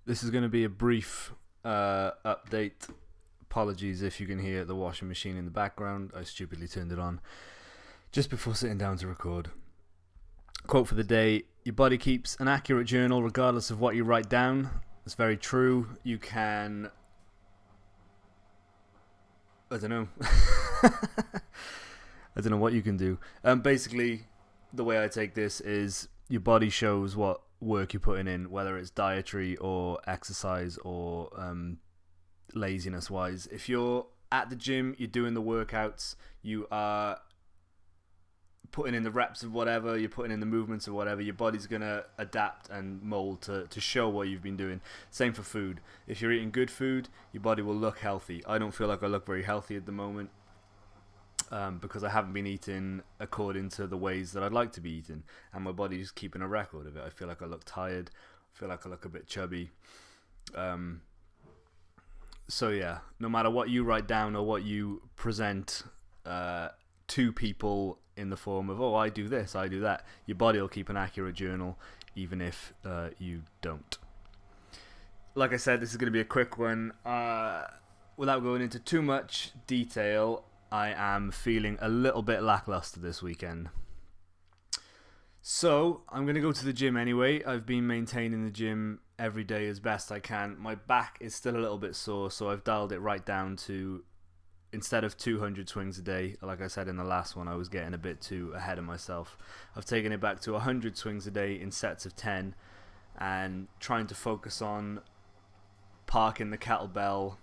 This is going to be a brief update. Apologies if you can hear the washing machine in the background. I stupidly turned it on just before sitting down to record. Quote for the day: your body keeps an accurate journal regardless of what you write down. It's very true. You can... I don't know. I don't know what you can do. Basically, the way I take this is your body shows what work you're putting in, whether it's dietary or exercise or laziness wise. If you're at the gym, you're doing the workouts, you are putting in the reps of whatever, you're putting in the movements of whatever, your body's going to adapt and mold to show what you've been doing. Same for food. If you're eating good food, your body will look healthy. I don't feel like I look very healthy at the moment. Because I haven't been eating according to the ways that I'd like to be eating, and my body's keeping a record of it. I feel like I look tired. I feel like I look a bit chubby. So yeah, no matter what you write down or what you present to people in the form of, oh, I do this, I do that, your body will keep an accurate journal, even if you don't. Like I said, this is going to be a quick one. Without going into too much detail, I am feeling a little bit lackluster this weekend. So, I'm going to go to the gym anyway. I've been maintaining the gym every day as best I can. My back is still a little bit sore, so I've dialed it right down to, instead of 200 swings a day, like I said in the last one, I was getting a bit too ahead of myself. I've taken it back to 100 swings a day in sets of 10 and trying to focus on parking the kettlebell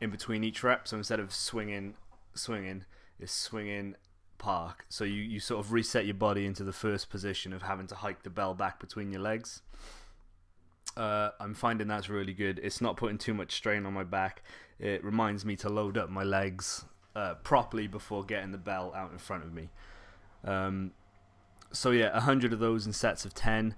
in between each rep. So instead of swinging, is swinging, park. So you sort of reset your body into the first position of having to hike the bell back between your legs. I'm finding that's really good. It's not putting too much strain on my back. It reminds me to load up my legs properly before getting the bell out in front of me. So yeah, 100 of those in sets of 10.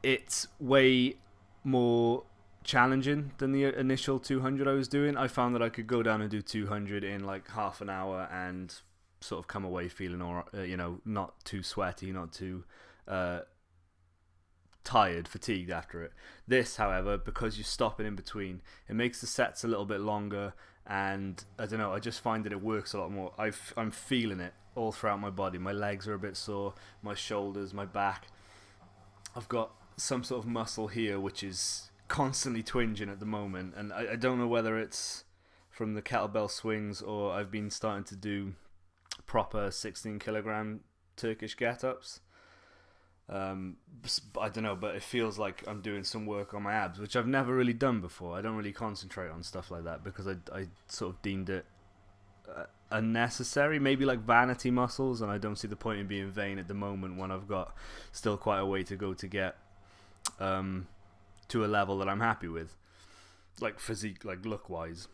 It's way more challenging than the initial 200 I was doing. I found that I could go down and do 200 in like half an hour and sort of come away feeling not too sweaty, not too tired, fatigued after it. This, however, because you're stopping in between, it makes the sets a little bit longer, and I don't know, I just find that it works a lot more. I'm feeling it all throughout my body. My legs are a bit sore, my shoulders, my back. I've got some sort of muscle here which is constantly twinging at the moment, and I don't know whether it's from the kettlebell swings or I've been starting to do proper 16 kilogram Turkish get-ups. I don't know, but it feels like I'm doing some work on my abs, which I've never really done before. I don't really concentrate on stuff like that because I sort of deemed it unnecessary, maybe like vanity muscles, and I don't see the point in being vain at the moment when I've got still quite a way to go to get to a level that I'm happy with, like physique, like look wise.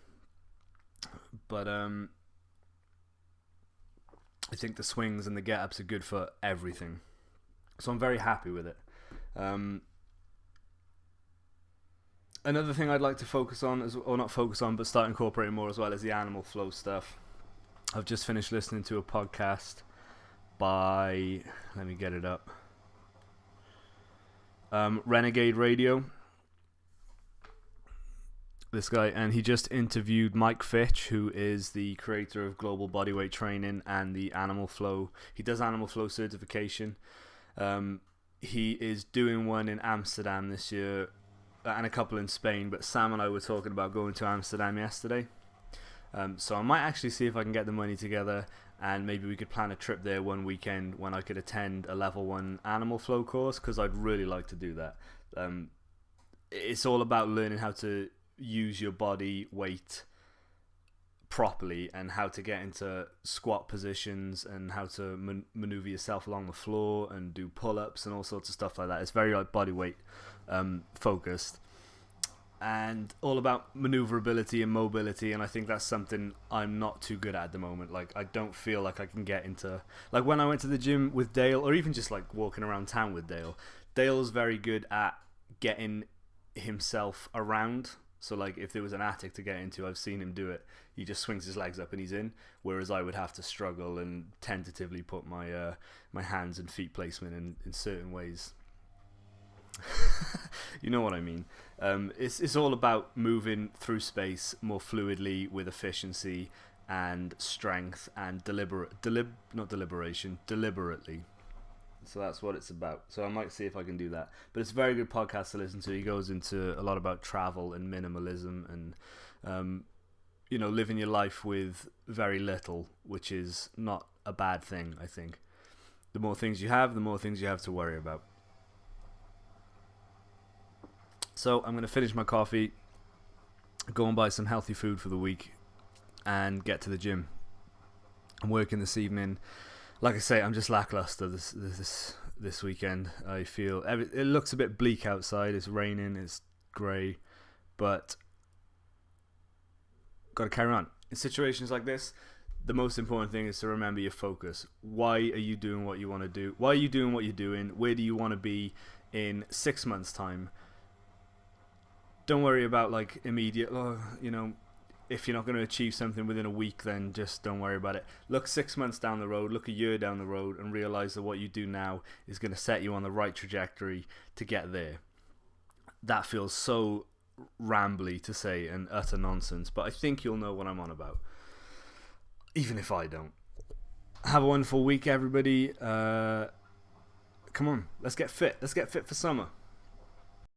But I think the swings and the get ups are good for everything, so I'm very happy with it. Another thing I'd like to focus on, or not focus on, but start incorporating more as well, is the animal flow stuff. I've just finished listening to a podcast by, let me get it up, Renegade Radio. This guy, and he just interviewed Mike Fitch, who is the creator of Global Bodyweight Training and the Animal Flow. He does Animal Flow certification. He is doing one in Amsterdam this year and a couple in Spain, but Sam and I were talking about going to Amsterdam yesterday. So I might actually see if I can get the money together, and maybe we could plan a trip there one weekend when I could attend a level 1 Animal Flow course, because I'd really like to do that. It's all about learning how to use your body weight properly and how to get into squat positions and how to maneuver yourself along the floor and do pull-ups and all sorts of stuff like that. It's very like body weight focused and all about maneuverability and mobility, and I think that's something I'm not too good at the moment. Like, I don't feel like I can get into, like when I went to the gym with Dale, or even just like walking around town with Dale's very good at getting himself around. So like if there was an attic to get into, I've seen him do it. He just swings his legs up and he's in. Whereas I would have to struggle and tentatively put my hands and feet placement in certain ways. You know what I mean. It's all about moving through space more fluidly with efficiency and strength and deliberately. So that's what it's about. So I might see if I can do that. But it's a very good podcast to listen to. He goes into a lot about travel and minimalism and living your life with very little, which is not a bad thing, I think. The more things you have, the more things you have to worry about. So I'm going to finish my coffee, go and buy some healthy food for the week, and get to the gym. I'm working this evening. Like I say, I'm just lackluster this weekend. I feel it looks a bit bleak outside. It's raining, it's grey, but got to carry on. In situations like this, the most important thing is to remember your focus. Why are you doing what you want to do? Why are you doing what you're doing? Where do you want to be in 6 months' time? Don't worry about like immediate, if you're not going to achieve something within a week, then just don't worry about it. Look 6 months down the road, look a year down the road, and realize that what you do now is going to set you on the right trajectory to get there. That feels so rambly to say and utter nonsense, but I think you'll know what I'm on about, even if I don't. Have a wonderful week, everybody. Come on, let's get fit. Let's get fit for summer.